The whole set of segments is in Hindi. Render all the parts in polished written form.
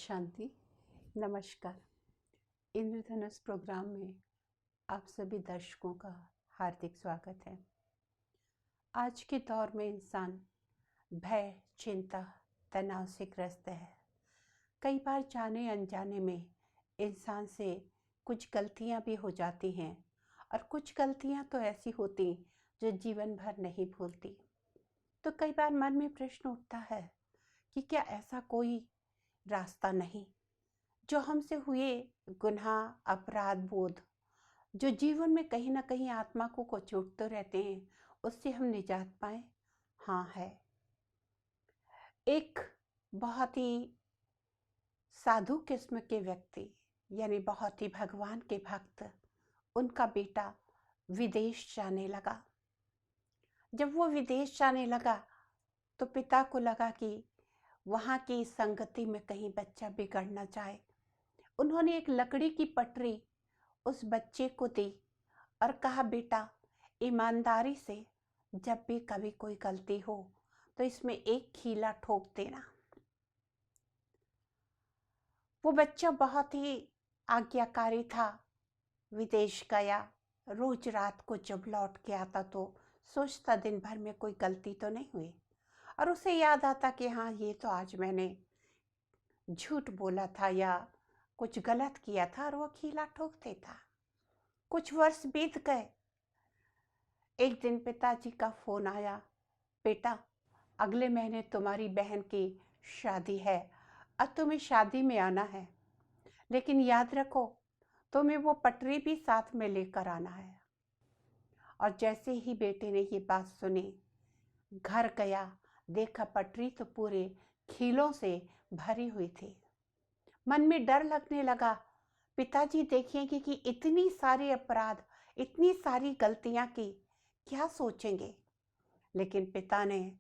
शांति। नमस्कार। इंद्रधनुष प्रोग्राम में आप सभी दर्शकों का हार्दिक स्वागत है। आज के दौर में इंसान भय, चिंता, तनाव से ग्रस्त है। कई बार जाने अनजाने में इंसान से कुछ गलतियां भी हो जाती हैं और कुछ गलतियां तो ऐसी होती जो जीवन भर नहीं भूलती। तो कई बार मन में प्रश्न उठता है कि क्या ऐसा कोई रास्ता नहीं जो हमसे हुए गुनाह, अपराध बोध जो जीवन में कहीं ना कहीं आत्मा को कचोटते रहते हैं, उससे हम निजात पाए? हाँ है। एक बहुत ही साधु किस्म के व्यक्ति, यानी बहुत ही भगवान के भक्त, उनका बेटा विदेश जाने लगा। जब वो विदेश जाने लगा तो पिता को लगा कि वहाँ की संगति में कहीं बच्चा बिगड़ न जाए। उन्होंने एक लकड़ी की पटरी उस बच्चे को दी और कहा, बेटा ईमानदारी से जब भी कभी कोई गलती हो तो इसमें एक खीला ठोक देना। वो बच्चा बहुत ही आज्ञाकारी था। विदेश गया, रोज रात को जब लौट के आता तो सोचता दिन भर में कोई गलती तो नहीं हुई, और उसे याद आता कि हाँ, ये तो आज मैंने झूठ बोला था या कुछ गलत किया था, और वो खीला ठोक देता। कुछ वर्ष बीत गए। एक दिन पिताजी का फोन आया, बेटा अगले महीने तुम्हारी बहन की शादी है और तुम्हें शादी में आना है, लेकिन याद रखो तुम्हें वो पटरी भी साथ में लेकर आना है। और जैसे ही बेटे ने ये बात सुनी, घर गया, देखा पटरी तो पूरे खीलों से भरी हुई थी। मन में डर लगने लगा, पिताजी देखेंगे कि इतनी सारी अपराध, इतनी सारी गलतियां की, क्या सोचेंगे। लेकिन पिता ने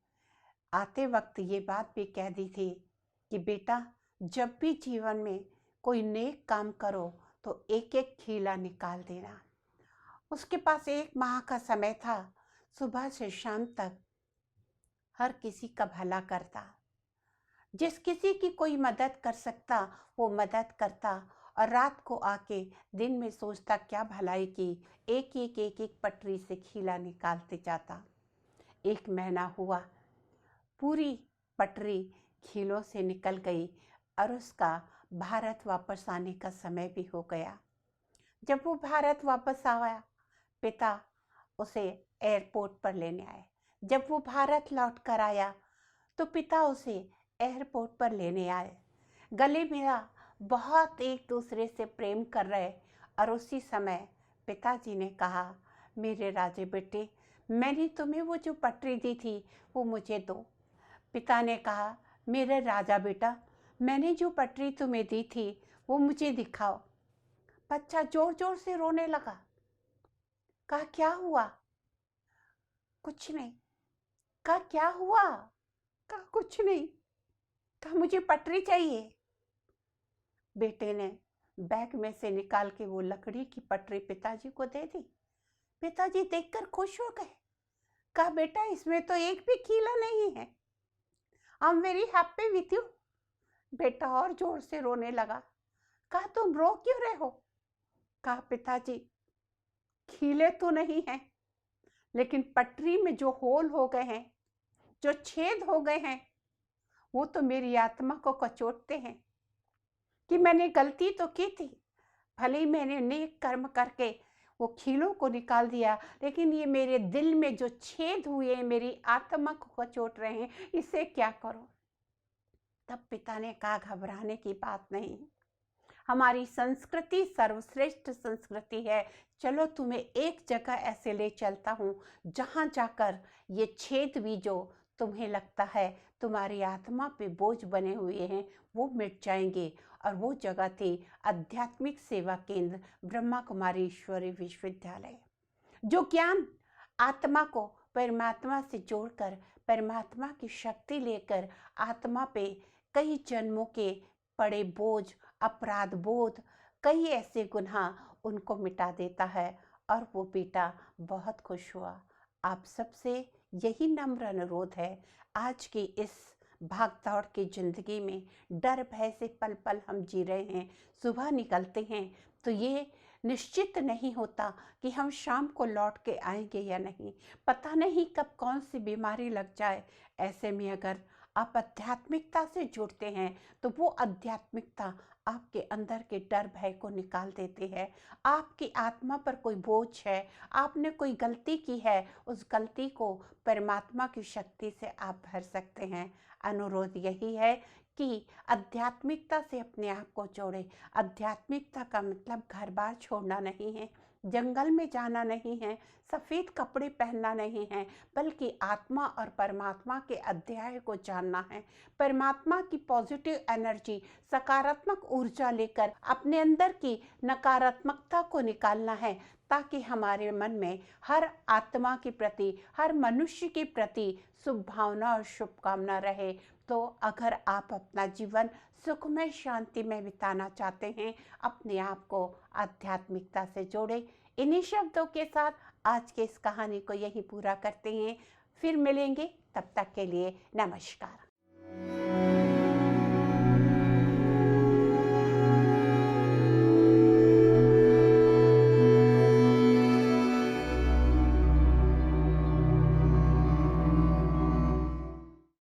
आते वक्त ये बात भी कह दी थी कि बेटा जब भी जीवन में कोई नेक काम करो तो एक एक खीला निकाल देना। उसके पास 1 माह का समय था। सुबह से शाम तक हर किसी का भला करता, जिस किसी की कोई मदद कर सकता वो मदद करता, और रात को आके दिन में सोचता क्या भलाई की, एक एक पटरी से खीला निकालते जाता। 1 महीना हुआ, पूरी पटरी खीलों से निकल गई और उसका भारत वापस आने का समय भी हो गया। जब वो भारत वापस आया, पिता उसे एयरपोर्ट पर लेने आए। जब वो भारत लौट कर आया तो पिता उसे एयरपोर्ट पर लेने आए। गले मिला, बहुत एक दूसरे से प्रेम कर रहे। और उसी समय पिताजी ने कहा, मेरे राजे बेटे, मैंने तुम्हें वो जो पटरी दी थी वो मुझे दो। पिता ने कहा, मेरे राजा बेटा, मैंने जो पटरी तुम्हें दी थी वो मुझे दिखाओ। बच्चा जोर जोर से रोने लगा। कहा, क्या हुआ? कुछ नहीं। कहा, क्या हुआ? कहा, कुछ नहीं। कहा, मुझे पटरी चाहिए। बेटे ने बैग में से निकाल के वो लकड़ी की पटरी पिताजी को दे दी। पिताजी देखकर खुश हो गए। कहा, बेटा इसमें तो एक भी कीला नहीं है। I am very happy with you. बेटा और जोर से रोने लगा। कहा, तुम रो क्यों रहे हो? कहा, पिताजी खीले तो नहीं हैं, लेकिन पटरी में जो होल हो गए हैं, जो छेद हो गए हैं, वो तो मेरी आत्मा को कचोटते हैं कि मैंने गलती तो की थी। भले ही मैंने नेक कर्म करके वो खीलों को निकाल दिया, लेकिन ये मेरे दिल में जो छेद हुए, मेरी आत्मा को कचोट रहे हैं, इसे क्या करूं? तब पिता ने कहा, घबराने की बात नहीं, हमारी संस्कृति सर्वश्रेष्ठ संस्कृति है। चलो तुम्हें एक जगह ऐसे ले चलता हूँ जहाँ जाकर ये छेद भी जो तुम्हें लगता है तुम्हारी आत्मा पे बोझ बने हुए हैं वो मिट जाएंगे। और वो जगह थी आध्यात्मिक सेवा केंद्र ब्रह्मा कुमारी ईश्वरीय विश्वविद्यालय, जो ज्ञान आत्मा को परमात्मा से जोड़कर, परमात्मा की शक्ति लेकर आत्मा पे कई जन्मों के पड़े बोझ, अपराध बोध, कई ऐसे गुनाह उनको मिटा देता है। और वो बेटा बहुत खुश हुआ। आप सबसे यही नम्र अनुरोध है, आज की इस भाग दौड़ की जिंदगी में डर भय से पल पल हम जी रहे हैं। सुबह निकलते हैं तो ये निश्चित नहीं होता कि हम शाम को लौट के आएंगे या नहीं। पता नहीं कब कौन सी बीमारी लग जाए। ऐसे में अगर आप आध्यात्मिकता से जुड़ते हैं तो वो आध्यात्मिकता आपके अंदर के डर भय को निकाल देती है। आपकी आत्मा पर कोई बोझ है, आपने कोई गलती की है, उस गलती को परमात्मा की शक्ति से आप भर सकते हैं। अनुरोध यही है कि आध्यात्मिकता से अपने आप को जोड़े। आध्यात्मिकता का मतलब घर बार छोड़ना नहीं है, जंगल में जाना नहीं है, सफ़ेद कपड़े पहनना नहीं है, बल्कि आत्मा और परमात्मा के अध्याय को जानना है। परमात्मा की पॉजिटिव एनर्जी, सकारात्मक ऊर्जा लेकर अपने अंदर की नकारात्मकता को निकालना है, ताकि हमारे मन में हर आत्मा के प्रति, हर मनुष्य के प्रति शुभ भावना और शुभकामना रहे। तो अगर आप अपना जीवन सुखमय शांति में बिताना चाहते हैं, अपने आप को आध्यात्मिकता से जोड़े। इन्हीं शब्दों के साथ आज के इस कहानी को यहीं पूरा करते हैं। फिर मिलेंगे, तब तक के लिए नमस्कार।